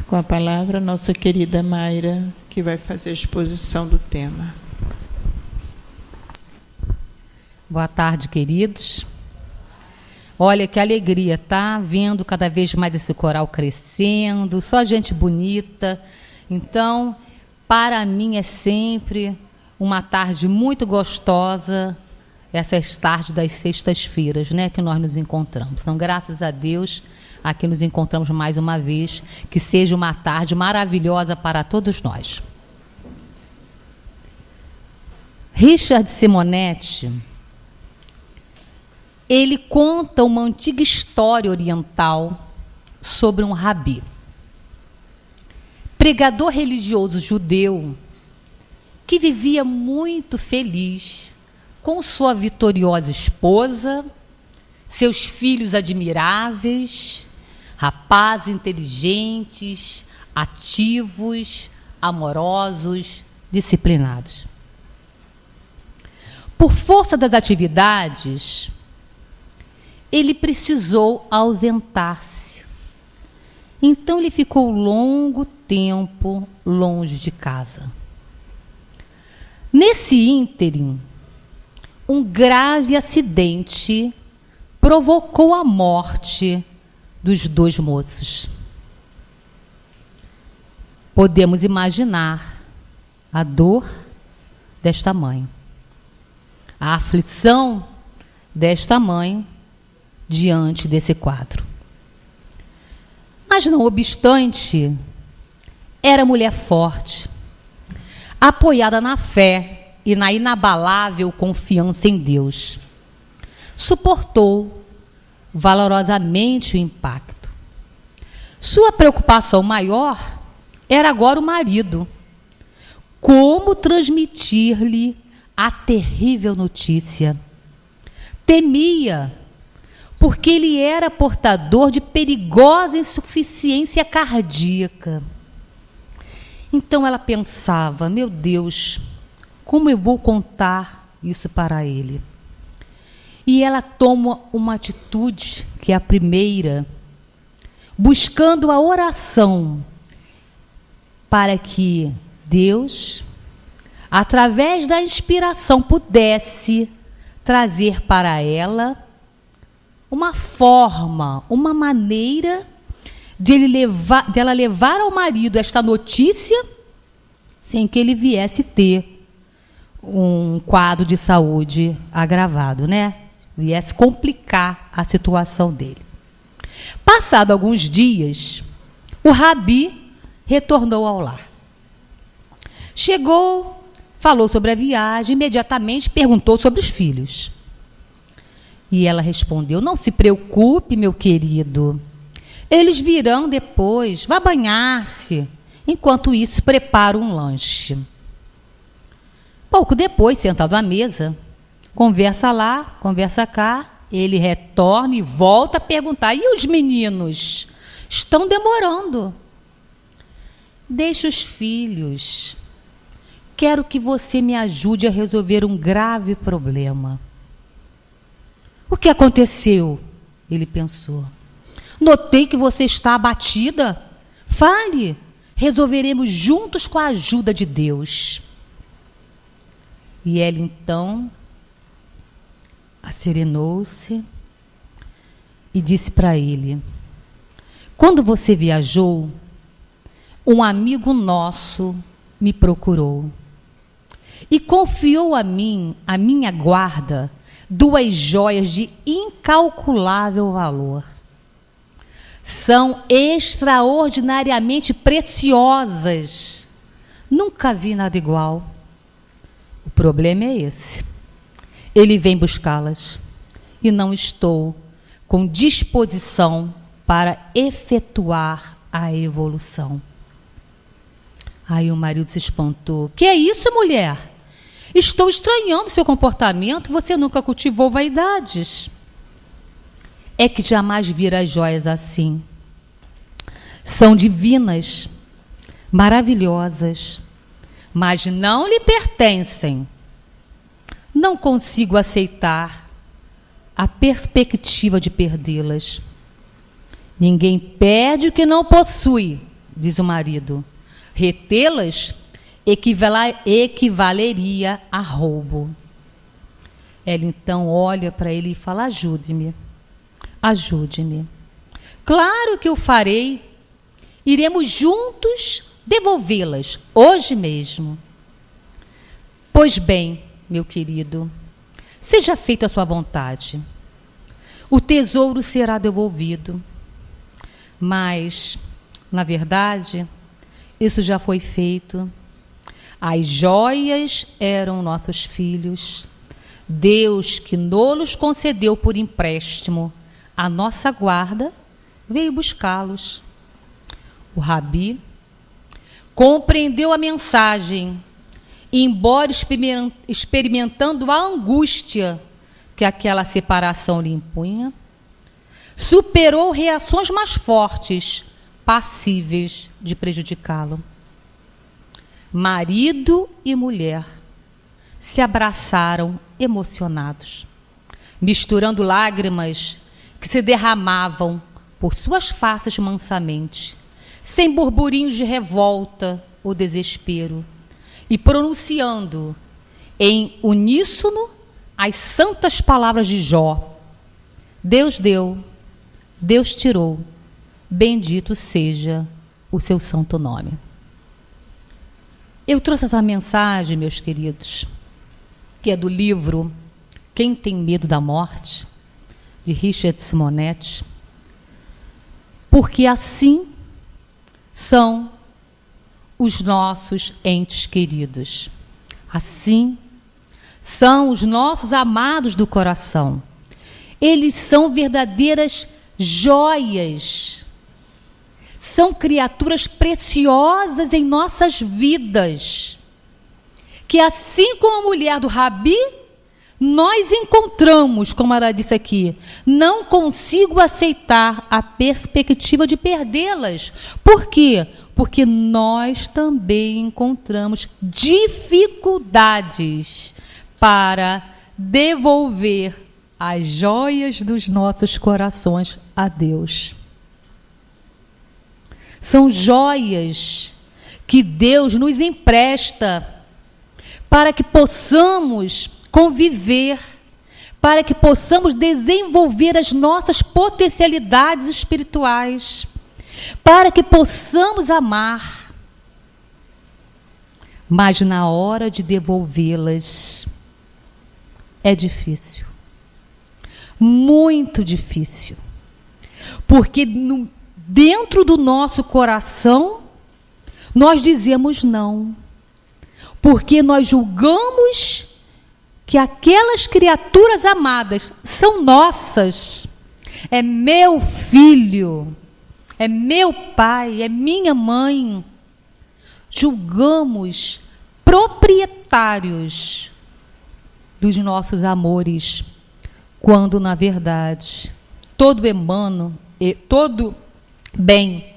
Com a palavra, nossa querida Mayra, que vai fazer a exposição do tema. Boa tarde, queridos. Olha que alegria, tá? Vendo cada vez mais esse coral crescendo, só gente bonita. Então, para mim é sempre uma tarde muito gostosa, essas tardes das sextas-feiras, né, que nós nos encontramos. Então, graças a Deus, aqui nos encontramos mais uma vez. Que seja uma tarde maravilhosa para todos nós. Richard Simonetti, ele conta uma antiga história oriental sobre um rabi, pregador religioso judeu, que vivia muito feliz com sua vitoriosa esposa, seus filhos admiráveis, rapazes inteligentes, ativos, amorosos, disciplinados. Por força das atividades, ele precisou ausentar-se. Então ele ficou longo tempo longe de casa. Nesse ínterim, um grave acidente provocou a morte dos dois moços. Podemos imaginar a dor desta mãe, a aflição desta mãe diante desse quadro. Mas, não obstante, era mulher forte, apoiada na fé e na inabalável confiança em Deus. Suportou valorosamente o impacto. Sua preocupação maior era agora o marido. Como transmitir-lhe a terrível notícia? Temia, porque ele era portador de perigosa insuficiência cardíaca. Então ela pensava: meu Deus, como eu vou contar isso para ele? E ela toma uma atitude, que é a primeira, buscando a oração, para que Deus, através da inspiração, pudesse trazer para ela uma forma, uma maneira de ela levar ao marido esta notícia sem que ele viesse ter um quadro de saúde agravado, né? Viesse complicar a situação dele. Passado alguns dias, o rabi retornou ao lar. Chegou, falou sobre a viagem, imediatamente perguntou sobre os filhos. E ela respondeu: não se preocupe, meu querido, eles virão depois, vá banhar-se. Enquanto isso, prepara um lanche. Pouco depois, sentado à mesa, conversa lá, conversa cá, ele retorna e volta a perguntar: e os meninos? Estão demorando. Deixa os filhos. Quero que você me ajude a resolver um grave problema. O que aconteceu? Ele pensou. Notei que você está abatida. Fale. Resolveremos juntos com a ajuda de Deus. E ela então acerenou-se e disse para ele: quando você viajou, um amigo nosso me procurou e confiou a mim, a minha guarda, 2 joias de incalculável valor. São extraordinariamente preciosas. Nunca vi nada igual. O problema é esse. Ele vem buscá-las e não estou com disposição para efetuar a evolução. Aí o marido se espantou. Que é isso, mulher? Estou estranhando seu comportamento. Você nunca cultivou vaidades. É que jamais vira as joias assim. São divinas, maravilhosas, mas não lhe pertencem. Não consigo aceitar a perspectiva de perdê-las. Ninguém perde o que não possui, diz o marido. Retê-las equivaleria a roubo. Ela então olha para ele e fala: ajude-me, ajude-me. Claro que o farei. Iremos juntos devolvê-las hoje mesmo. Pois bem, meu querido, seja feita a sua vontade. O tesouro será devolvido. Mas, na verdade, isso já foi feito. As joias eram nossos filhos. Deus, que nos concedeu por empréstimo a nossa guarda, veio buscá-los. O Rabi compreendeu a mensagem, embora experimentando a angústia que aquela separação lhe impunha, superou reações mais fortes, passíveis de prejudicá-lo. Marido e mulher se abraçaram emocionados, misturando lágrimas que se derramavam por suas faces mansamente, sem burburinhos de revolta ou desespero, e pronunciando em uníssono as santas palavras de Jó: Deus deu, Deus tirou, bendito seja o seu santo nome. Eu trouxe essa mensagem, meus queridos, que é do livro Quem Tem Medo da Morte, de Richard Simonetti, porque assim são os nossos entes queridos. Assim são os nossos amados do coração. Eles são verdadeiras joias. São criaturas preciosas em nossas vidas, que assim como a mulher do Rabi, nós encontramos, como ela disse aqui, não consigo aceitar a perspectiva de perdê-las. Por quê? Porque nós também encontramos dificuldades para devolver as joias dos nossos corações a Deus. São joias que Deus nos empresta para que possamos conviver, para que possamos desenvolver as nossas potencialidades espirituais, para que possamos amar. Mas na hora de devolvê-las, é difícil. Muito difícil. Porque dentro do nosso coração, nós dizemos não. Porque nós julgamos que aquelas criaturas amadas são nossas. É meu filho, é meu pai, é minha mãe. Julgamos proprietários dos nossos amores, quando na verdade todo bem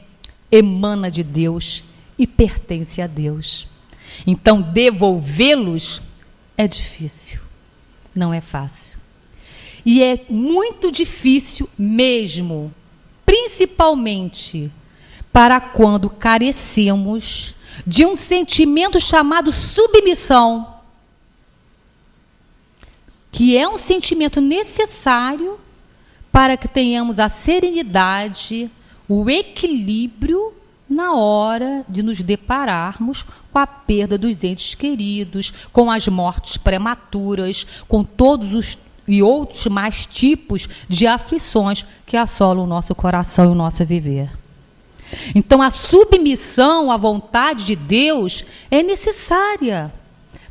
emana de Deus e pertence a Deus. Então devolvê-los é difícil, não é fácil. E é muito difícil mesmo, principalmente para quando carecemos de um sentimento chamado submissão, que é um sentimento necessário para que tenhamos a serenidade, o equilíbrio na hora de nos depararmos com a perda dos entes queridos, com as mortes prematuras, com todos os e outros mais tipos de aflições que assolam o nosso coração e o nosso viver. Então, a submissão à vontade de Deus é necessária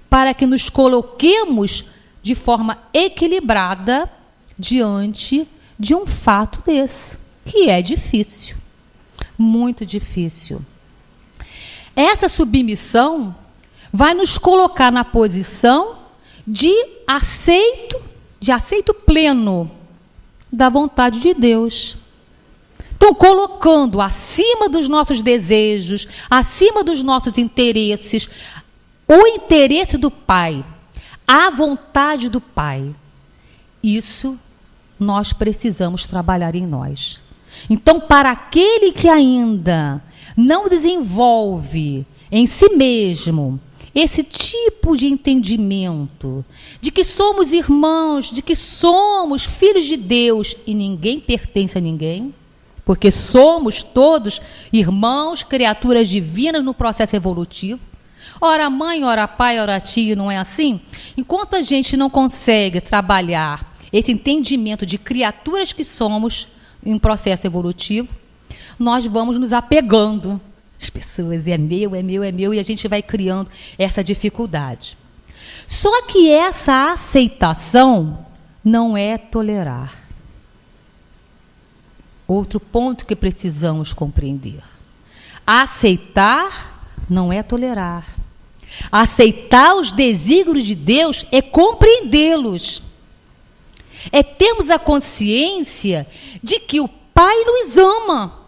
para que nos coloquemos de forma equilibrada diante de um fato desse, que é difícil, muito difícil. Essa submissão vai nos colocar na posição de aceito pleno da vontade de Deus. Então, colocando acima dos nossos desejos, acima dos nossos interesses, o interesse do Pai, a vontade do Pai. Isso nós precisamos trabalhar em nós. Então, para aquele que ainda não desenvolve em si mesmo esse tipo de entendimento de que somos irmãos, de que somos filhos de Deus e ninguém pertence a ninguém, porque somos todos irmãos, criaturas divinas no processo evolutivo. Ora mãe, ora pai, ora tio, não é assim? Enquanto a gente não consegue trabalhar esse entendimento de criaturas que somos em um processo evolutivo, nós vamos nos apegando. As pessoas, é meu, é meu, é meu, e a gente vai criando essa dificuldade. Só que essa aceitação não é tolerar. Outro ponto que precisamos compreender. Aceitar não é tolerar. Aceitar os desígnios de Deus é compreendê-los. É termos a consciência de que o Pai nos ama.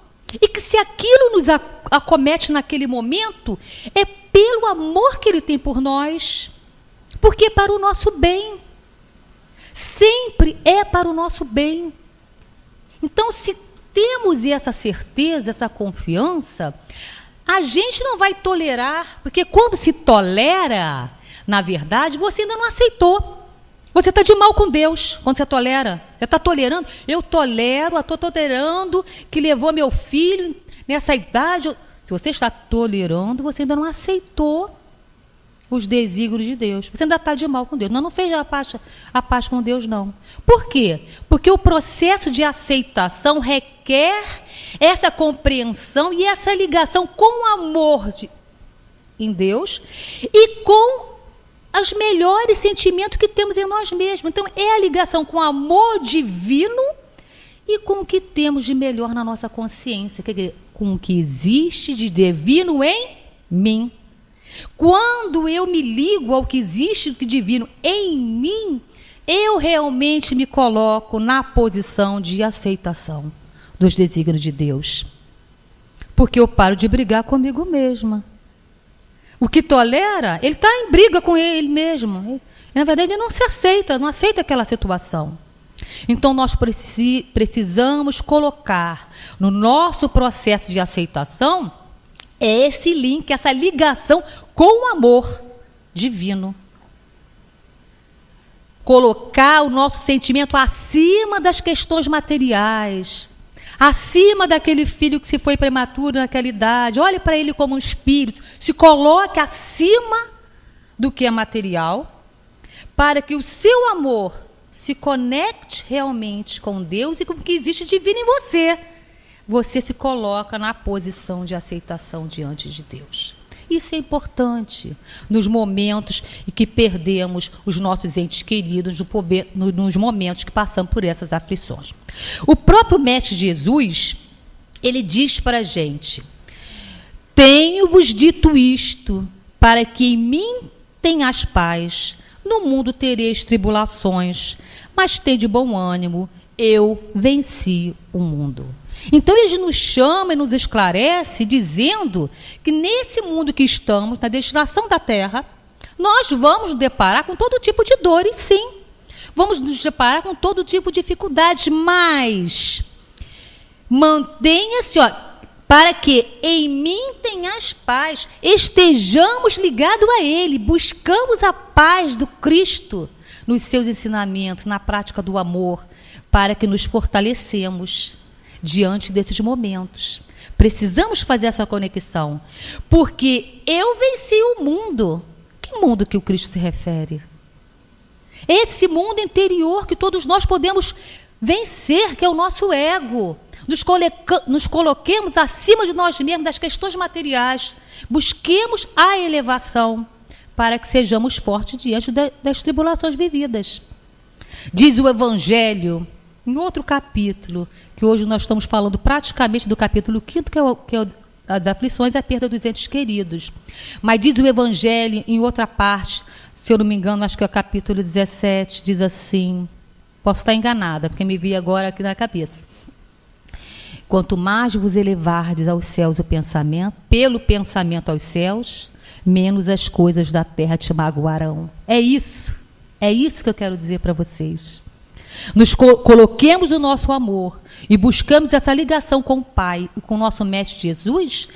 E que se aquilo nos acomete naquele momento, é pelo amor que Ele tem por nós. Porque é para o nosso bem. Sempre é para o nosso bem. Então, se temos essa certeza, essa confiança, a gente não vai tolerar. Porque quando se tolera, na verdade, você ainda não aceitou. Você está de mal com Deus quando você tolera. Você está tolerando. Eu estou tolerando que levou meu filho nessa idade. Se você está tolerando, você ainda não aceitou os desígnios de Deus. Você ainda está de mal com Deus. Não fez a paz com Deus, não. Por quê? Porque o processo de aceitação requer essa compreensão e essa ligação com o amor em Deus e com os melhores sentimentos que temos em nós mesmos. Então, é a ligação com o amor divino e com o que temos de melhor na nossa consciência, com o que existe de divino em mim. Quando eu me ligo ao que existe de divino em mim, eu realmente me coloco na posição de aceitação dos desígnios de Deus. Porque eu paro de brigar comigo mesma. O que tolera, ele está em briga com ele mesmo. Na verdade, ele não se aceita, não aceita aquela situação. Então, nós precisamos colocar no nosso processo de aceitação esse link, essa ligação com o amor divino. Colocar o nosso sentimento acima das questões materiais, acima daquele filho que se foi prematuro naquela idade. Olhe para ele como um espírito, se coloque acima do que é material, para que o seu amor se conecte realmente com Deus e com o que existe divino em você. Você se coloca na posição de aceitação diante de Deus. Isso é importante nos momentos em que perdemos os nossos entes queridos, nos momentos que passamos por essas aflições. O próprio Mestre Jesus, ele diz para a gente: tenho-vos dito isto, para que em mim tenhas paz. No mundo tereis tribulações, mas tende bom ânimo, eu venci o mundo. Então, ele nos chama e nos esclarece, dizendo que nesse mundo que estamos, na destinação da Terra, nós vamos nos deparar com todo tipo de dores, sim. Vamos nos deparar com todo tipo de dificuldades, mas mantenha-se, para que em mim tenhas paz, estejamos ligados a Ele, buscamos a paz do Cristo nos seus ensinamentos, na prática do amor, para que nos fortalecemos diante desses momentos. Precisamos fazer essa conexão, porque eu venci o mundo. Que mundo que o Cristo se refere? Esse mundo interior que todos nós podemos vencer, que é o nosso ego. Nos coloquemos acima de nós mesmos, das questões materiais. Busquemos a elevação para que sejamos fortes diante das tribulações vividas. Diz o Evangelho, em outro capítulo, que hoje nós estamos falando praticamente do capítulo 5º, que é as aflições e a perda dos entes queridos. Mas diz o Evangelho, em outra parte, se eu não me engano, acho que é o capítulo 17, diz assim, posso estar enganada, porque me vi agora aqui na cabeça. Quanto mais vos elevardes aos céus o pensamento, pelo pensamento aos céus, menos as coisas da terra te magoarão. É isso que eu quero dizer para vocês. nos coloquemos o nosso amor e buscamos essa ligação com o Pai e com o nosso Mestre Jesus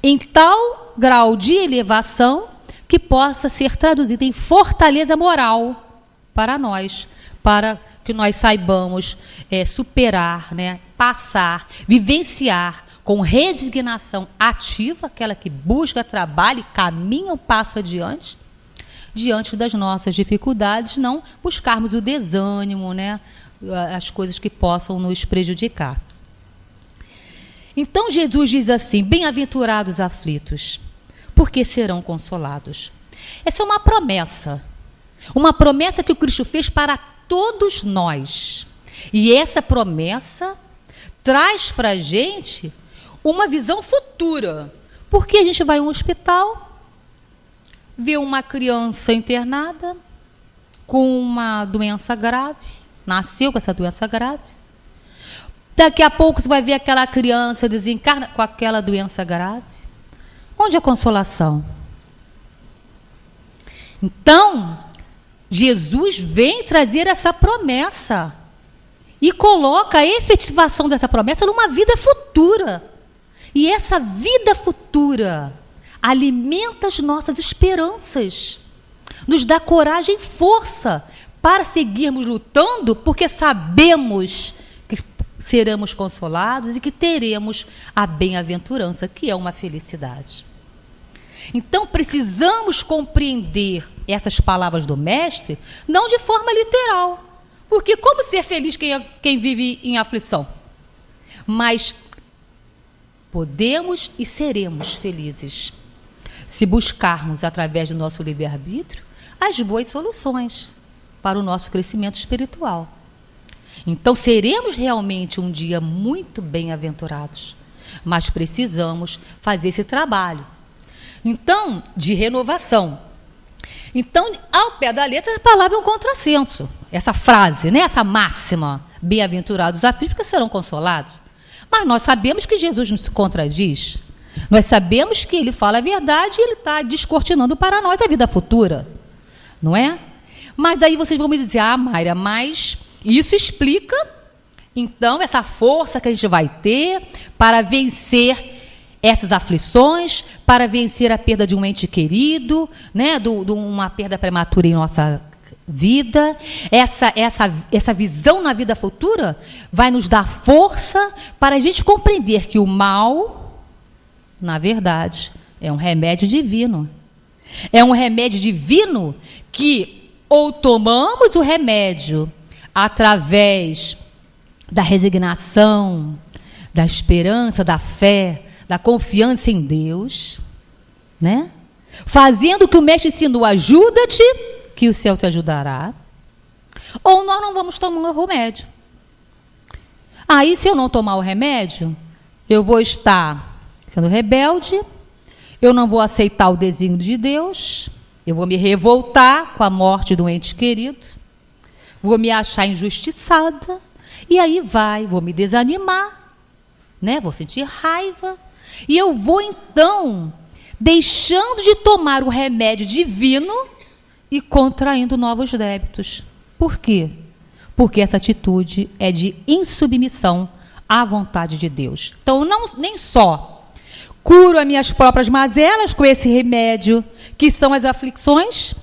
em tal grau de elevação que possa ser traduzida em fortaleza moral para nós, para que nós saibamos superar, né, passar, vivenciar com resignação ativa, aquela que busca, trabalha e caminha um passo adiante, diante das nossas dificuldades, não buscarmos o desânimo, né, as coisas que possam nos prejudicar. Então Jesus diz assim: bem-aventurados os aflitos, porque serão consolados. Essa é uma promessa que o Cristo fez para todos nós. E essa promessa traz para a gente uma visão futura. Porque a gente vai a um hospital, vê uma criança internada com uma doença grave, nasceu com essa doença grave. Daqui a pouco você vai ver aquela criança desencarna com aquela doença grave. Onde é a consolação? Então, Jesus vem trazer essa promessa e coloca a efetivação dessa promessa numa vida futura. E essa vida futura alimenta as nossas esperanças, nos dá coragem e força para seguirmos lutando, porque sabemos que seremos consolados e que teremos a bem-aventurança, que é uma felicidade. Então, precisamos compreender essas palavras do Mestre, não de forma literal, porque como ser feliz quem vive em aflição? Mas podemos e seremos felizes se buscarmos, através do nosso livre-arbítrio, as boas soluções para o nosso crescimento espiritual. Então, seremos realmente um dia muito bem-aventurados, mas precisamos fazer esse trabalho. Então, de renovação. Então, ao pé da letra, essa palavra é um contrassenso. Essa frase, né? Essa máxima, bem-aventurados os aflitos, porque serão consolados. Mas nós sabemos que Jesus não se contradiz. Nós sabemos que ele fala a verdade e ele está descortinando para nós a vida futura. Não é? Mas daí vocês vão me dizer: ah, Mayra, mas isso explica, então, essa força que a gente vai ter para vencer essas aflições, para vencer a perda de um ente querido, né, de uma perda prematura em nossa vida. Essa visão na vida futura vai nos dar força para a gente compreender que o mal, na verdade, é um remédio divino. É um remédio divino que ou tomamos o remédio através da resignação, da esperança, da fé, da confiança em Deus, né? Fazendo o que o Mestre ensinou: ajuda-te, que o céu te ajudará. Ou nós não vamos tomar o remédio. Aí, se eu não tomar o remédio, eu vou estar sendo rebelde, eu não vou aceitar o desígnio de Deus, eu vou me revoltar com a morte do ente querido, vou me achar injustiçada, e aí vou me desanimar, né? Vou sentir raiva, e eu vou então deixando de tomar o remédio divino e contraindo novos débitos. Por quê? Porque essa atitude é de insubmissão à vontade de Deus. Então, nem só curo as minhas próprias mazelas com esse remédio, que são as aflições,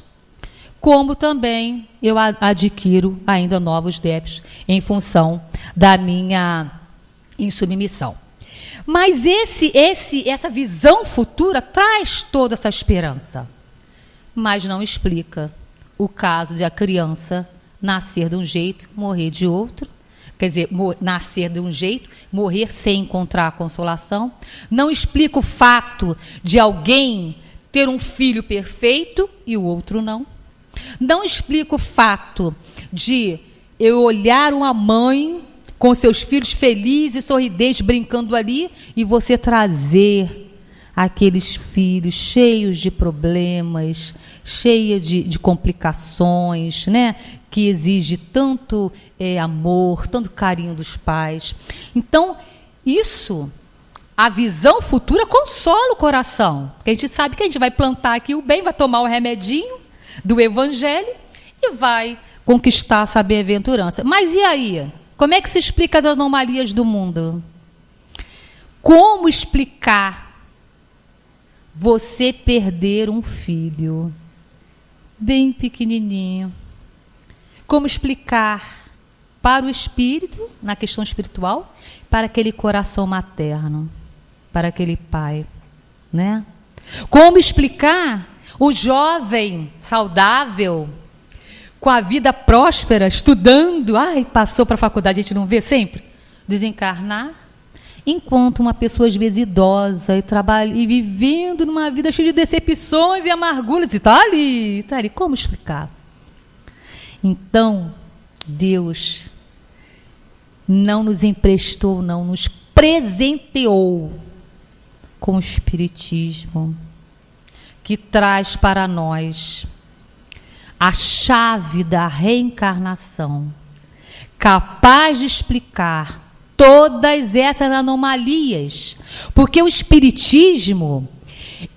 como também eu adquiro ainda novos débitos em função da minha insubmissão. Mas essa visão futura traz toda essa esperança, mas não explica o caso de a criança nascer de um jeito, morrer de outro. Quer dizer, nascer de um jeito, morrer sem encontrar a consolação. Não explica o fato de alguém ter um filho perfeito e o outro não. Não explica o fato de eu olhar uma mãe com seus filhos felizes, sorridentes, brincando ali, e você trazer aqueles filhos cheios de problemas, cheios de complicações, né? Que exige tanto amor, tanto carinho dos pais. Então, a visão futura consola o coração. Porque a gente sabe que a gente vai plantar aqui o bem, vai tomar o remedinho do Evangelho e vai conquistar essa bem-aventurança. Mas e aí? Como é que se explica as anomalias do mundo? Como explicar você perder um filho bem pequenininho? Como explicar para o espírito, na questão espiritual, para aquele coração materno, para aquele pai, né? Como explicar o jovem saudável, com a vida próspera, estudando, passou para a faculdade, a gente não vê sempre, desencarnar, enquanto uma pessoa às vezes idosa e vivendo numa vida cheia de decepções e amarguras, e está ali, como explicar? Então, Deus não nos emprestou, não nos presenteou com o Espiritismo, que traz para nós a chave da reencarnação, capaz de explicar todas essas anomalias, porque o Espiritismo,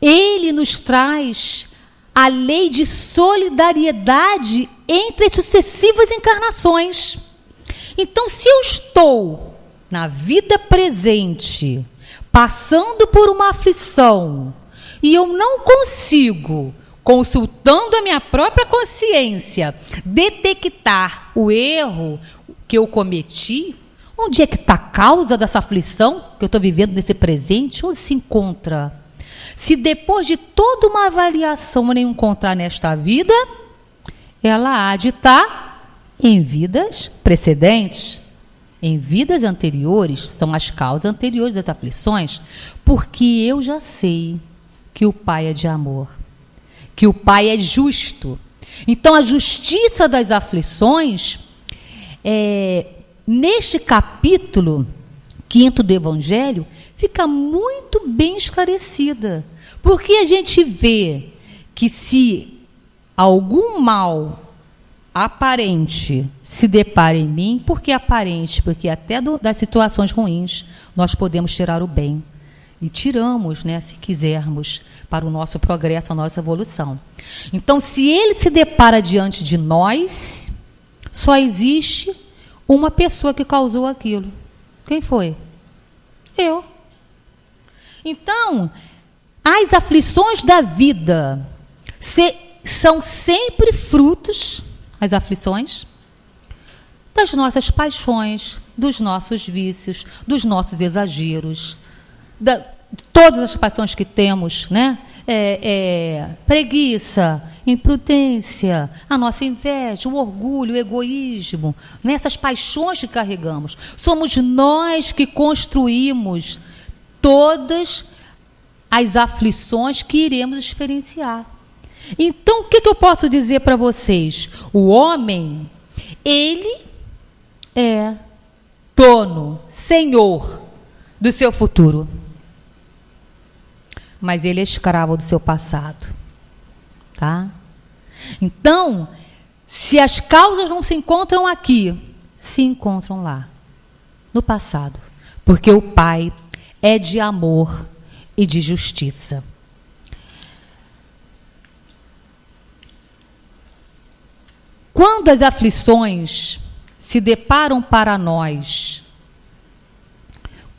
ele nos traz a lei de solidariedade entre as sucessivas encarnações. Então, se eu estou na vida presente, passando por uma aflição, e eu não consigo, consultando a minha própria consciência, detectar o erro que eu cometi, onde é que está a causa dessa aflição que eu estou vivendo nesse presente? Onde se encontra? Se depois de toda uma avaliação eu nem encontrar nesta vida, ela há de estar em vidas precedentes, em vidas anteriores, são as causas anteriores das aflições, porque eu já sei que o Pai é de amor, que o Pai é justo. Então, a justiça das aflições, neste capítulo 5º do Evangelho, fica muito bem esclarecida. Porque a gente vê que se algum mal aparente se depara em mim, por que aparente? Porque até das situações ruins nós podemos tirar o bem. E tiramos, né, se quisermos, para o nosso progresso, a nossa evolução. Então, se ele se depara diante de nós, só existe uma pessoa que causou aquilo. Quem foi? Eu. Então, as aflições da vida são sempre frutos, as aflições, das nossas paixões, dos nossos vícios, dos nossos exageros, todas as paixões que temos, né? Preguiça, imprudência, a nossa inveja, o orgulho, o egoísmo, né? Essas paixões que carregamos. Somos nós que construímos todas as aflições que iremos experienciar. Então, o que eu posso dizer para vocês? O homem, ele é dono, senhor do seu futuro. Mas ele é escravo do seu passado. Tá? Então, se as causas não se encontram aqui, se encontram lá, no passado. Porque o Pai é de amor e de justiça. Quando as aflições se deparam para nós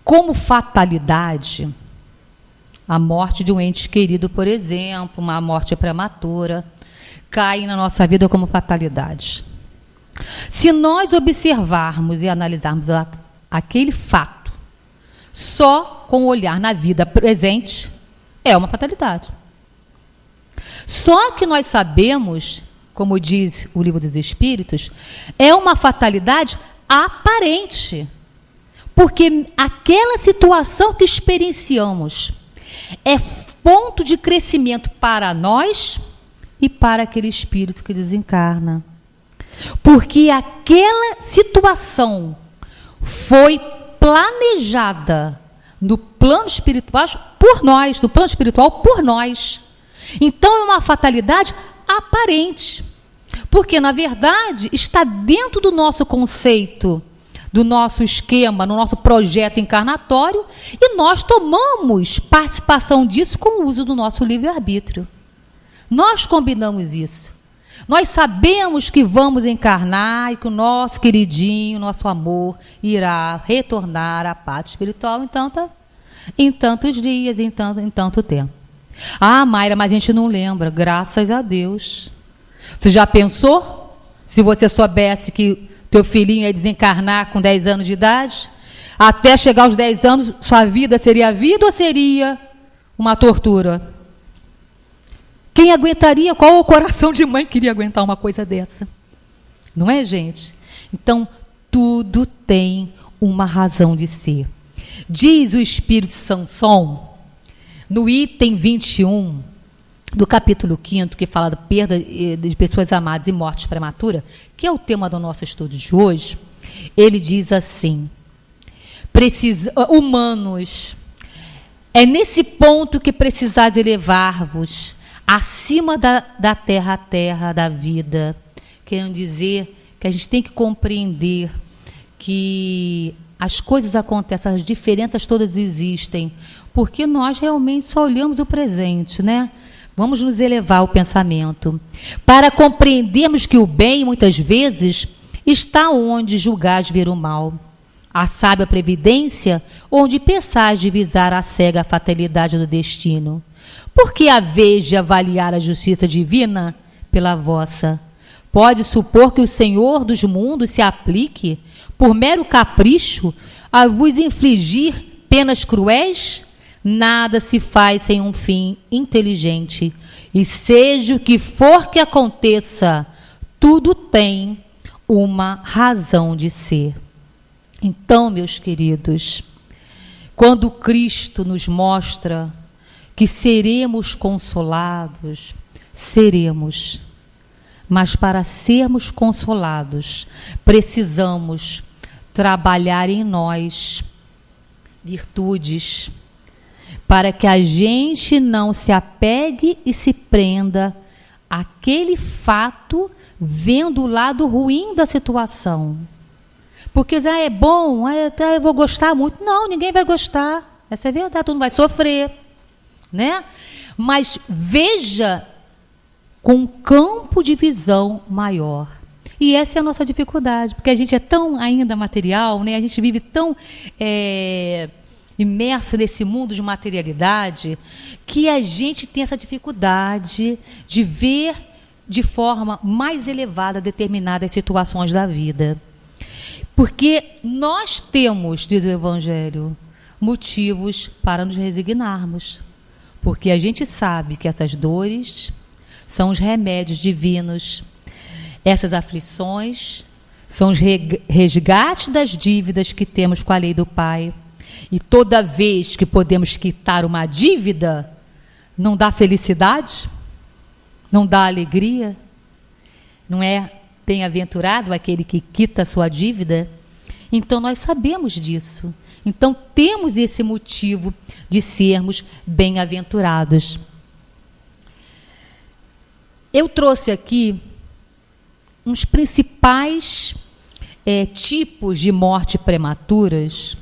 como fatalidade, a morte de um ente querido, por exemplo, uma morte prematura, cai na nossa vida como fatalidade. Se nós observarmos e analisarmos aquele fato só com o olhar na vida presente, é uma fatalidade. Só que nós sabemos, como diz o Livro dos Espíritos, é uma fatalidade aparente. Porque aquela situação que experienciamos é ponto de crescimento para nós e para aquele espírito que desencarna. Porque aquela situação foi planejada no plano espiritual por nós, no plano espiritual por nós. Então é uma fatalidade aparente, porque na verdade está dentro do nosso conceito, do nosso esquema, no nosso projeto encarnatório, e nós tomamos participação disso com o uso do nosso livre-arbítrio. Nós combinamos isso. Nós sabemos que vamos encarnar e que o nosso queridinho, nosso amor, irá retornar à pátria espiritual em tantos dias, em tanto tempo. Ah, Mayra, mas a gente não lembra. Graças a Deus. Você já pensou? Se você soubesse que teu filhinho ia desencarnar com 10 anos de idade, até chegar aos 10 anos, sua vida seria vida ou seria uma tortura? Quem aguentaria? Qual o coração de mãe queria aguentar uma coisa dessa? Não é, gente? Então, tudo tem uma razão de ser. Diz o Espírito Sanson, no item 21 do capítulo 5º, que fala da perda de pessoas amadas e morte prematura, que é o tema do nosso estudo de hoje, ele diz assim: humanos, é nesse ponto que precisais elevar-vos acima da terra a terra da vida. Querendo dizer que a gente tem que compreender que as coisas acontecem, as diferenças todas existem, porque nós realmente só olhamos o presente, né? Vamos nos elevar o pensamento, para compreendermos que o bem, muitas vezes, está onde julgais ver o mal. A sábia previdência, onde pensais divisar a cega fatalidade do destino. Por que a vez de avaliar a justiça divina pela vossa? Pode supor que o Senhor dos mundos se aplique, por mero capricho, a vos infligir penas cruéis? Nada se faz sem um fim inteligente. E seja o que for que aconteça, tudo tem uma razão de ser. Então, meus queridos, quando Cristo nos mostra que seremos consolados, seremos. Mas para sermos consolados, precisamos trabalhar em nós virtudes, para que a gente não se apegue e se prenda àquele fato, vendo o lado ruim da situação. Porque é bom, eu vou gostar muito. Não, ninguém vai gostar. Essa é a verdade, todo mundo vai sofrer, né? Mas veja com um campo de visão maior. E essa é a nossa dificuldade, porque a gente é tão ainda material, né? A gente vive tão imerso nesse mundo de materialidade, que a gente tem essa dificuldade de ver de forma mais elevada determinadas situações da vida. Porque nós temos, diz o Evangelho, motivos para nos resignarmos. Porque a gente sabe que essas dores são os remédios divinos. Essas aflições são os resgates das dívidas que temos com a lei do Pai. E toda vez que podemos quitar uma dívida, não dá felicidade? Não dá alegria? Não é bem-aventurado aquele que quita a sua dívida? Então nós sabemos disso. Então temos esse motivo de sermos bem-aventurados. Eu trouxe aqui uns principais tipos de morte prematuras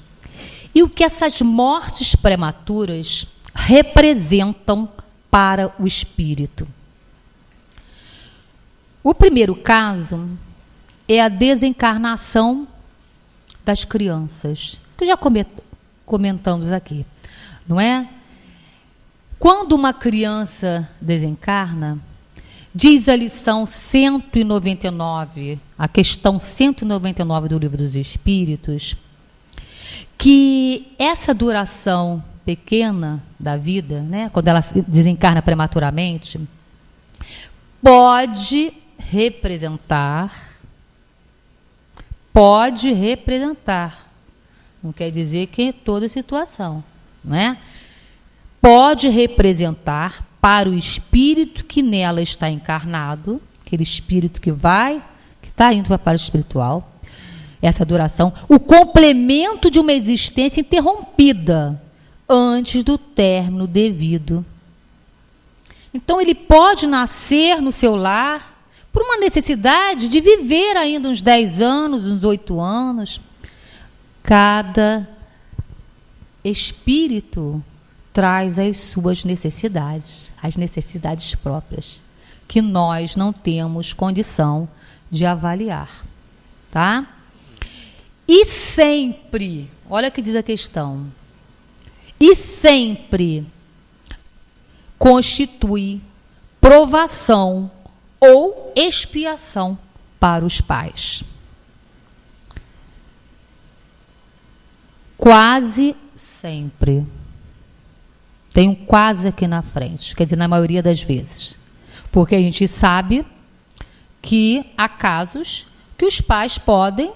e o que essas mortes prematuras representam para o espírito. O primeiro caso é a desencarnação das crianças, que já comentamos aqui, não é? Quando uma criança desencarna, diz a lição 199, a questão 199 do Livro dos Espíritos, que essa duração pequena da vida, né, quando ela desencarna prematuramente, pode representar, não quer dizer que é toda situação, não é? Pode representar para o espírito que nela está encarnado, aquele espírito que está indo para a parte espiritual, essa duração, o complemento de uma existência interrompida antes do término devido. Então ele pode nascer no seu lar por uma necessidade de viver ainda uns 10 anos, uns 8 anos. Cada espírito traz as suas necessidades, as necessidades próprias. que nós não temos condição de avaliar, tá? E sempre, olha o que diz a questão, e sempre constitui provação ou expiação para os pais. Quase sempre. Tem um quase aqui na frente, quer dizer, na maioria das vezes. Porque a gente sabe que há casos que os pais podem,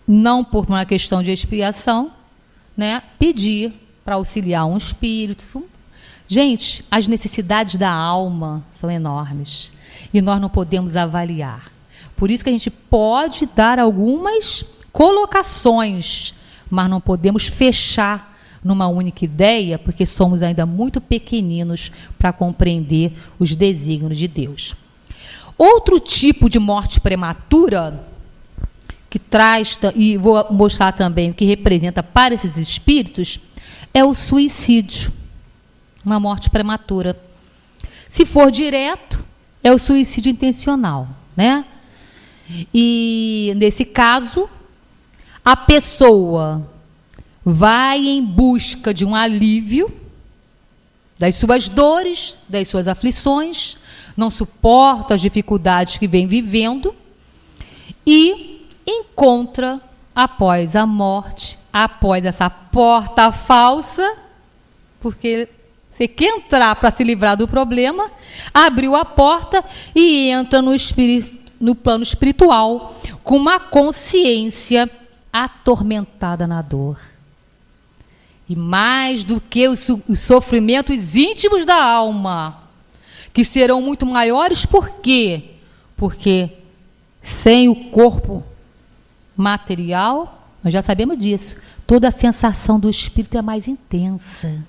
não por uma questão de expiação, né, pedir para auxiliar um espírito. Gente, as necessidades da alma são enormes e nós não podemos avaliar. Por isso que a gente pode dar algumas colocações, mas não podemos fechar numa única ideia, porque somos ainda muito pequeninos para compreender os desígnios de Deus. Outro tipo de morte prematura, que traz, e vou mostrar também o que representa para esses espíritos, é o suicídio, uma morte prematura. Se for direto, é o suicídio intencional, né? E, nesse caso, a pessoa vai em busca de um alívio das suas dores, das suas aflições, não suporta as dificuldades que vem vivendo e encontra, após a morte, após essa porta falsa, porque você quer entrar para se livrar do problema, abriu a porta e entra no plano espiritual com uma consciência atormentada na dor. E mais do que os sofrimentos íntimos da alma, que serão muito maiores, por quê? Porque sem o corpo material, nós já sabemos disso, toda a sensação do espírito é mais intensa,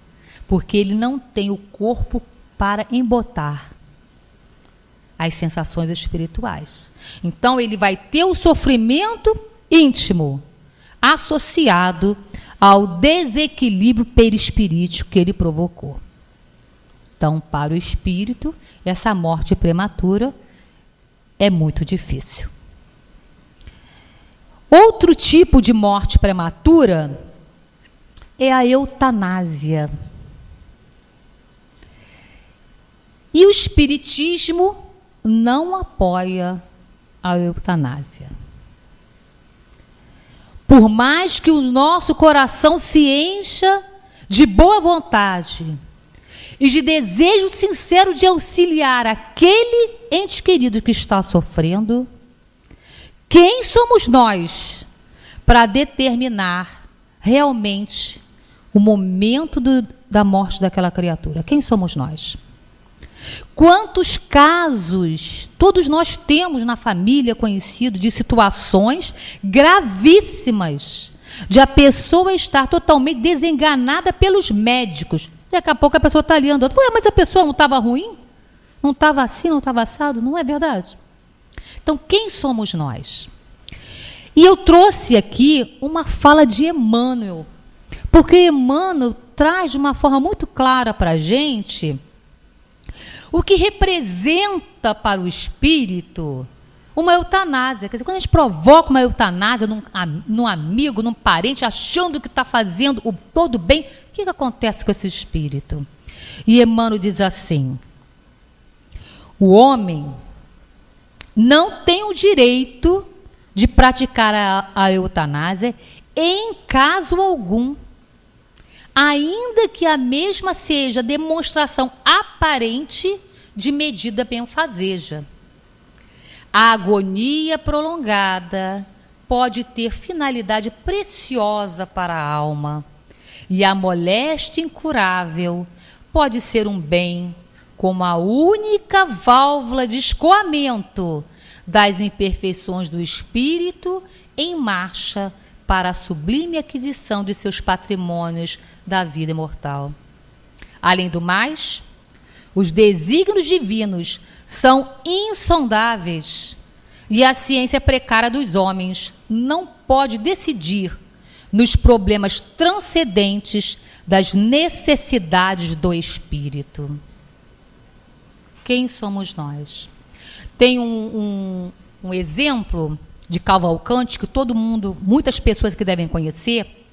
porque ele não tem o corpo para embotar as sensações espirituais. Então, ele vai ter o sofrimento íntimo associado ao desequilíbrio perispirítico que ele provocou. Então, para o espírito, essa morte prematura é muito difícil. Outro tipo de morte prematura é a eutanásia. E o espiritismo não apoia a eutanásia. Por mais que o nosso coração se encha de boa vontade e de desejo sincero de auxiliar aquele ente querido que está sofrendo, quem somos nós para determinar realmente o momento da morte daquela criatura? Quem somos nós? Quantos casos todos nós temos na família conhecido de situações gravíssimas, de a pessoa estar totalmente desenganada pelos médicos. Daqui a pouco a pessoa está ali andando. Ué, mas a pessoa não estava ruim? Não estava assim, não estava assado? Não é verdade? Então, quem somos nós? E eu trouxe aqui uma fala de Emmanuel, porque Emmanuel traz de uma forma muito clara para a gente o que representa para o espírito uma eutanásia. Quer dizer, quando a gente provoca uma eutanásia num amigo, num parente, achando que está fazendo o todo bem, o que acontece com esse espírito? E Emmanuel diz assim: o homem não tem o direito de praticar a eutanásia em caso algum, ainda que a mesma seja demonstração aparente de medida benfazeja. A agonia prolongada pode ter finalidade preciosa para a alma, e a moléstia incurável pode ser um bem como a única válvula de escoamento das imperfeições do espírito em marcha para a sublime aquisição de seus patrimônios da vida imortal. Além do mais, os desígnios divinos são insondáveis e a ciência precária dos homens não pode decidir nos problemas transcendentes das necessidades do espírito. quem somos nós? Tem um exemplo de Cavalcante que todo mundo, muitas pessoas que devem conhecer,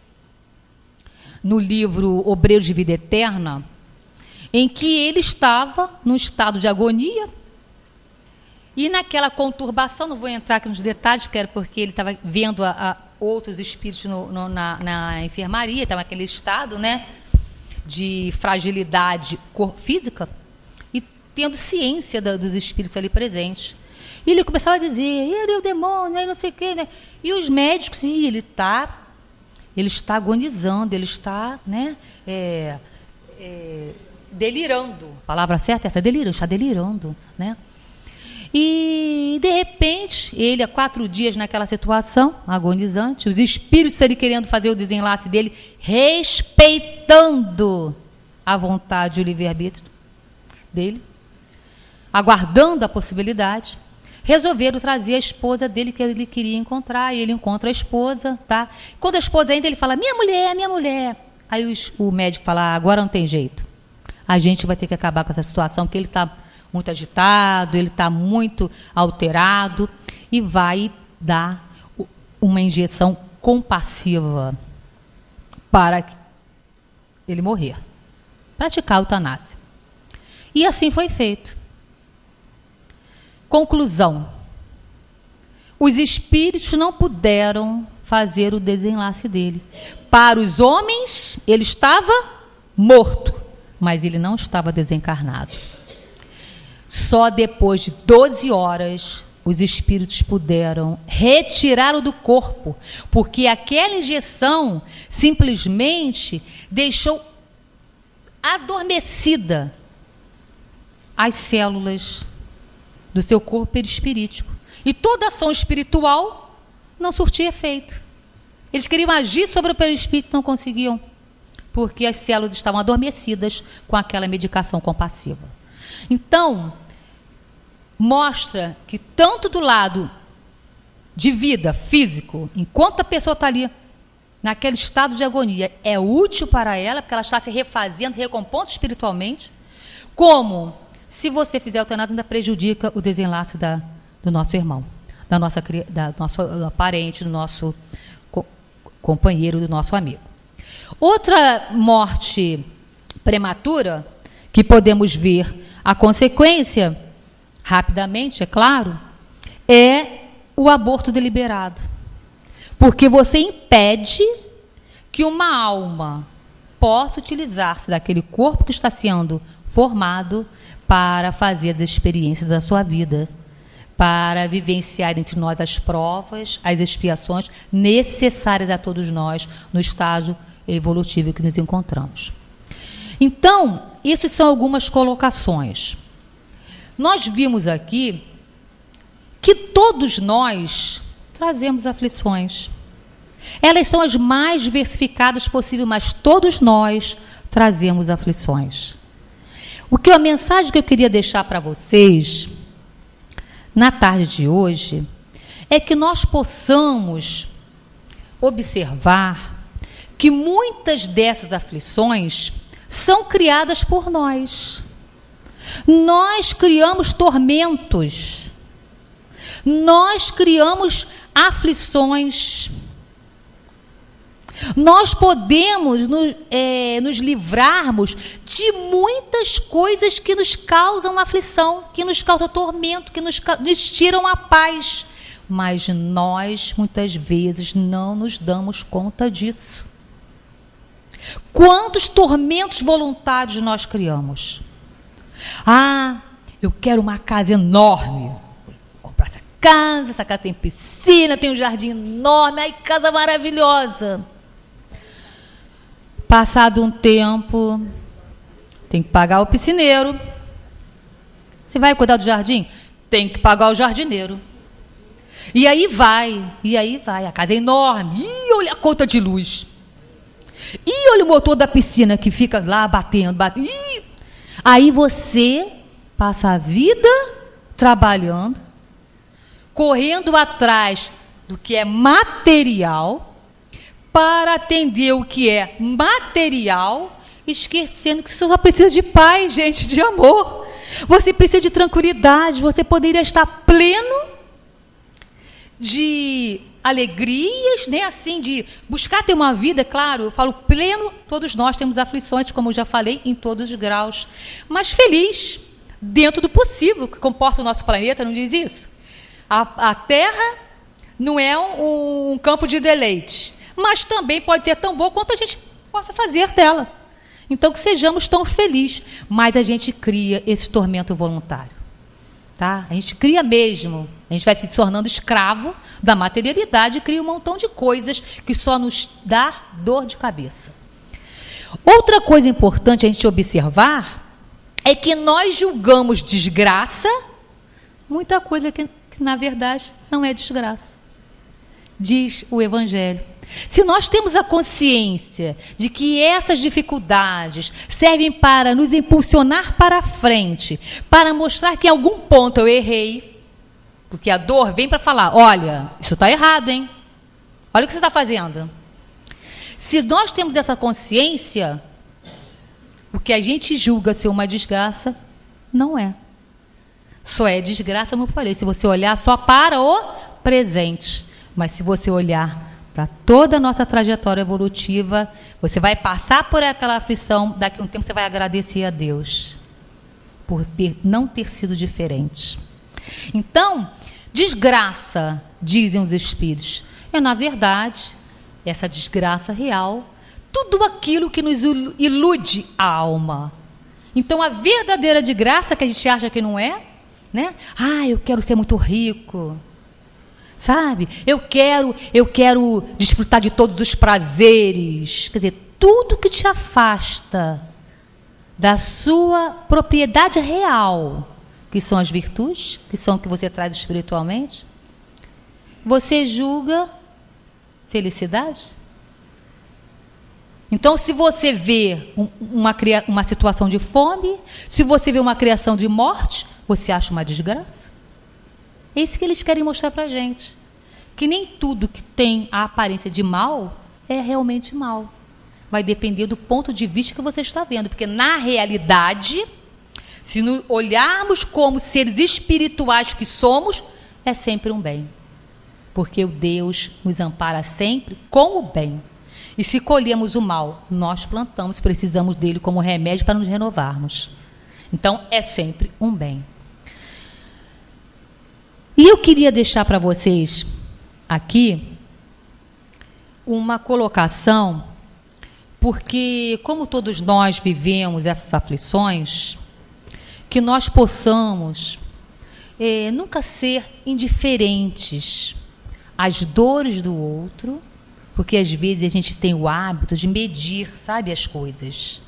no livro Obreiros de Vida Eterna, em que ele estava num estado de agonia e naquela conturbação, não vou entrar aqui nos detalhes, porque ele estava vendo outros espíritos na enfermaria, estava naquele estado, né, de fragilidade física e tendo ciência dos espíritos ali presentes. E ele começava a dizer, ele é o demônio, aí não sei o quê, né? E os médicos, ele está agonizando, ele está, né, delirando. A palavra certa é essa, delirando, está delirando, né? E, de repente, ele, há 4 dias naquela situação, agonizante, os espíritos ali querendo fazer o desenlace dele, respeitando a vontade e o livre-arbítrio dele, aguardando a possibilidade, resolveram trazer a esposa dele que ele queria encontrar, e ele encontra a esposa, tá? Quando a esposa entra, ele fala, minha mulher, minha mulher. Aí o médico fala, agora não tem jeito. A gente vai ter que acabar com essa situação, porque ele está muito agitado, ele está muito alterado, e vai dar uma injeção compassiva para ele morrer. Praticar a eutanásia. E assim foi feito. Conclusão. Os espíritos não puderam fazer o desenlace dele. Para os homens, ele estava morto, mas ele não estava desencarnado. Só depois de 12 horas, os espíritos puderam retirá-lo do corpo, porque aquela injeção simplesmente deixou adormecida as células do seu corpo perispirítico. E toda ação espiritual não surtia efeito. Eles queriam agir sobre o perispírito e não conseguiam, porque as células estavam adormecidas com aquela medicação compassiva. Então, mostra que tanto do lado de vida físico, enquanto a pessoa está ali naquele estado de agonia, é útil para ela, porque ela está se refazendo, recompondo espiritualmente, como se você fizer eutanásia, ainda prejudica o desenlace do nosso irmão, da nosso parente, do nosso companheiro, do nosso amigo. Outra morte prematura, que podemos ver a consequência, rapidamente, é claro, é o aborto deliberado. Porque você impede que uma alma possa utilizar-se daquele corpo que está sendo formado para fazer as experiências da sua vida, para vivenciar entre nós as provas, as expiações necessárias a todos nós no estágio evolutivo que nos encontramos. Então, essas são algumas colocações. Nós vimos aqui que todos nós trazemos aflições. Elas são as mais diversificadas possível, mas todos nós trazemos aflições. A mensagem que eu queria deixar para vocês na tarde de hoje é que nós possamos observar que muitas dessas aflições são criadas por nós. Nós criamos tormentos, nós criamos aflições. Nós podemos nos livrarmos de muitas coisas que nos causam aflição, que nos causam tormento, que nos tiram a paz. Mas nós, muitas vezes, não nos damos conta disso. Quantos tormentos voluntários nós criamos? Ah, eu quero uma casa enorme. Vou comprar essa casa tem piscina, tem um jardim enorme, ai, casa maravilhosa. Passado um tempo, tem que pagar o piscineiro. Você vai cuidar do jardim? Tem que pagar o jardineiro. E aí vai, a casa é enorme. Ih, olha a conta de luz. Ih, olha o motor da piscina que fica lá batendo. Ih. Aí você passa a vida trabalhando, correndo atrás do que é material, para atender o que é material, esquecendo que você só precisa de paz, gente, de amor. Você precisa de tranquilidade, você poderia estar pleno de alegrias, né? Assim, de buscar ter uma vida, claro, eu falo pleno, todos nós temos aflições, como eu já falei, em todos os graus, mas feliz, dentro do possível, que comporta o nosso planeta, não diz isso? A Terra não é um campo de deleite, mas também pode ser tão boa quanto a gente possa fazer dela. Então, que sejamos tão felizes, mas a gente cria esse tormento voluntário. Tá? A gente cria mesmo, a gente vai se tornando escravo da materialidade e cria um montão de coisas que só nos dá dor de cabeça. Outra coisa importante a gente observar é que nós julgamos desgraça muita coisa que na verdade não é desgraça. Diz o Evangelho. Se nós temos a consciência de que essas dificuldades servem para nos impulsionar para a frente, para mostrar que em algum ponto eu errei, porque a dor vem para falar, olha, isso está errado, hein? Olha o que você está fazendo. Se nós temos essa consciência, o que a gente julga ser uma desgraça, não é. Só é desgraça, como eu falei, se você olhar só para o presente. Mas se você olhar para toda a nossa trajetória evolutiva, você vai passar por aquela aflição, daqui a um tempo você vai agradecer a Deus por não ter sido diferente. Então, desgraça, dizem os espíritos, é na verdade, essa desgraça real, tudo aquilo que nos ilude a alma. Então, a verdadeira desgraça que a gente acha que não é, né? Ah, eu quero ser muito rico. Sabe? Eu quero desfrutar de todos os prazeres. Quer dizer, tudo que te afasta da sua propriedade real, que são as virtudes, que são o que você traz espiritualmente, você julga felicidade? Então, se você vê uma situação de fome, se você vê uma criação de morte, você acha uma desgraça? É isso que eles querem mostrar para a gente. Que nem tudo que tem a aparência de mal é realmente mal. Vai depender do ponto de vista que você está vendo. Porque, na realidade, se nos olharmos como seres espirituais que somos, é sempre um bem. Porque o Deus nos ampara sempre com o bem. E se colhemos o mal, nós plantamos, precisamos dele como remédio para nos renovarmos. Então, é sempre um bem. E eu queria deixar para vocês aqui uma colocação, porque como todos nós vivemos essas aflições, que nós possamos nunca ser indiferentes às dores do outro, porque às vezes a gente tem o hábito de medir, sabe, as coisas.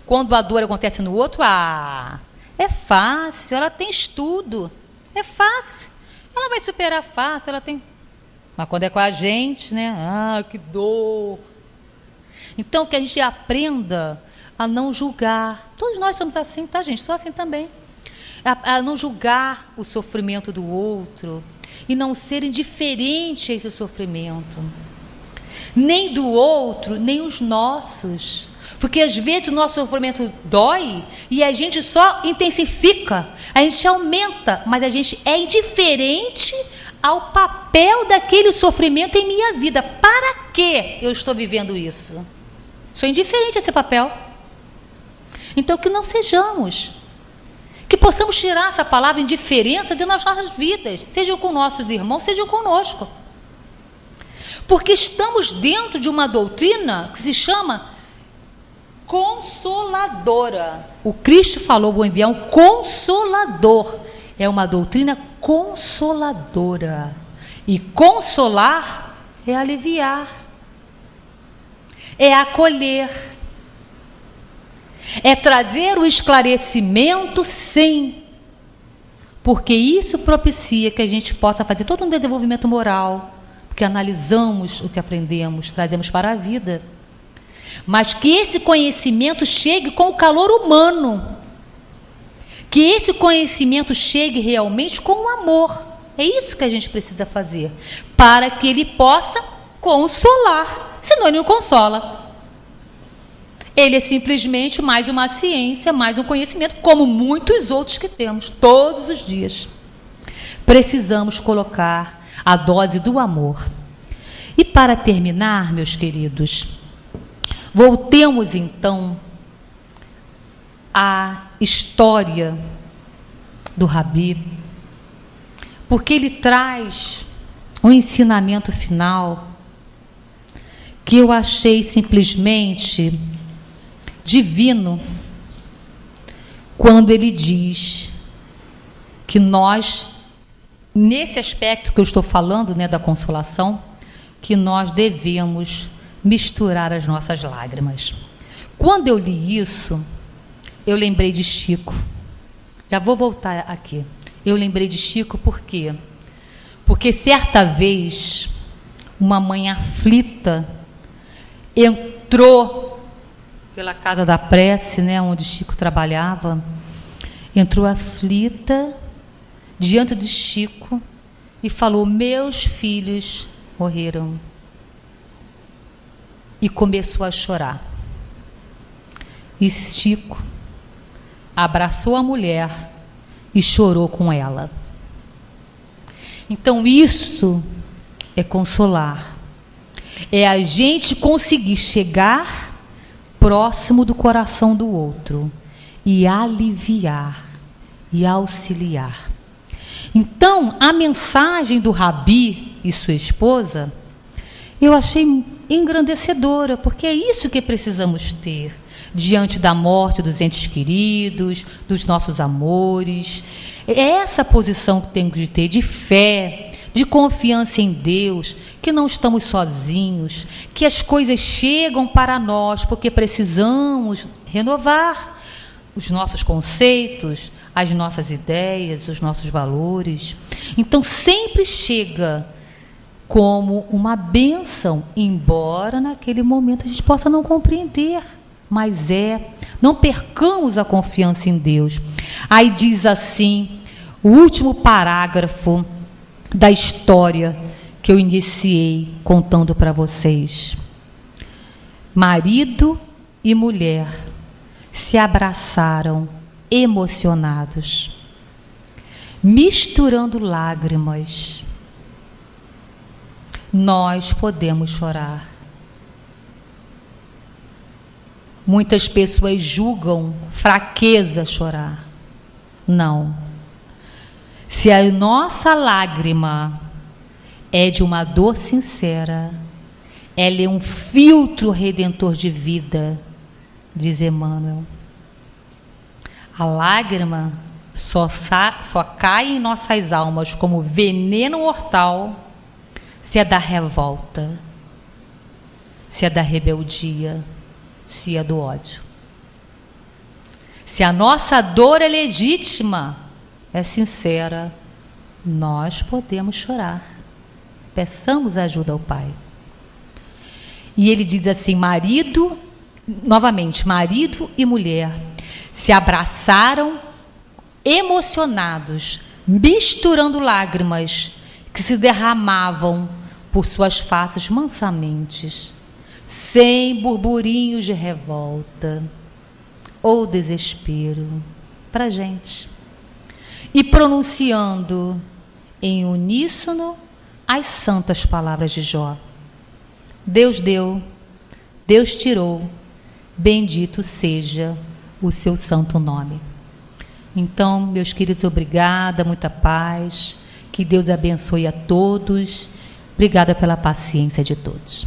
Quando a dor acontece no outro, é fácil, ela tem estudo, é fácil. Ela vai superar fácil, ela tem... Mas quando é com a gente, né? Que dor. Então, que a gente aprenda a não julgar. Todos nós somos assim, tá, gente? Sou assim também. A não julgar o sofrimento do outro e não ser indiferente a esse sofrimento. Nem do outro, nem os nossos. Porque às vezes o nosso sofrimento dói e a gente só intensifica, a gente aumenta, mas a gente é indiferente ao papel daquele sofrimento em minha vida. Para que eu estou vivendo isso? Sou indiferente a esse papel. Então, que não sejamos. Que possamos tirar essa palavra indiferença de nossas vidas, sejam com nossos irmãos, sejam conosco. Porque estamos dentro de uma doutrina que se chama consoladora. O Cristo falou, vou enviar um consolador. É uma doutrina consoladora. E consolar é aliviar, é acolher, é trazer o esclarecimento, sim. Porque isso propicia que a gente possa fazer todo um desenvolvimento moral, porque analisamos o que aprendemos, trazemos para a vida. Mas que esse conhecimento chegue com o calor humano. Que esse conhecimento chegue realmente com o amor. É isso que a gente precisa fazer. Para que ele possa consolar. Senão ele não consola. Ele é simplesmente mais uma ciência, mais um conhecimento, como muitos outros que temos todos os dias. Precisamos colocar a dose do amor. E para terminar, meus queridos, voltemos então à história do Rabi, porque ele traz um ensinamento final que eu achei simplesmente divino, quando ele diz que nós, nesse aspecto que eu estou falando, né, da consolação, que nós devemos misturar as nossas lágrimas. Quando eu li isso, eu lembrei de Chico. Já vou voltar aqui. Eu lembrei de Chico por quê? Porque certa vez, uma mãe aflita entrou pela casa da prece, né, onde Chico trabalhava, entrou aflita diante de Chico e falou: meus filhos morreram. E começou a chorar. E Chico abraçou a mulher e chorou com ela. Então isto é consolar, é a gente conseguir chegar próximo do coração do outro e aliviar e auxiliar. Então, a mensagem do Rabi e sua esposa, eu achei engrandecedora, porque é isso que precisamos ter diante da morte dos entes queridos, dos nossos amores. É essa posição que temos de ter, de fé, de confiança em Deus, que não estamos sozinhos, que as coisas chegam para nós, porque precisamos renovar os nossos conceitos, as nossas ideias, os nossos valores. Então, sempre chega como uma bênção, embora naquele momento a gente possa não compreender, mas não percamos a confiança em Deus. Aí diz assim, o último parágrafo da história que eu iniciei contando para vocês. Marido e mulher se abraçaram emocionados, misturando lágrimas. Nós podemos chorar. Muitas pessoas julgam fraqueza chorar. Não. Se a nossa lágrima é de uma dor sincera, ela é um filtro redentor de vida, diz Emmanuel. A lágrima só cai em nossas almas como veneno mortal se é da revolta, se é da rebeldia, se é do ódio. Se a nossa dor é legítima, é sincera, nós podemos chorar. Peçamos ajuda ao Pai. E ele diz assim, novamente, marido e mulher se abraçaram emocionados, misturando lágrimas que se derramavam por suas faces mansamente, sem burburinhos de revolta ou desespero, para a gente. E pronunciando em uníssono as santas palavras de Jó. Deus deu, Deus tirou, bendito seja o seu santo nome. Então, meus queridos, obrigada, muita paz, que Deus abençoe a todos, obrigada pela paciência de todos.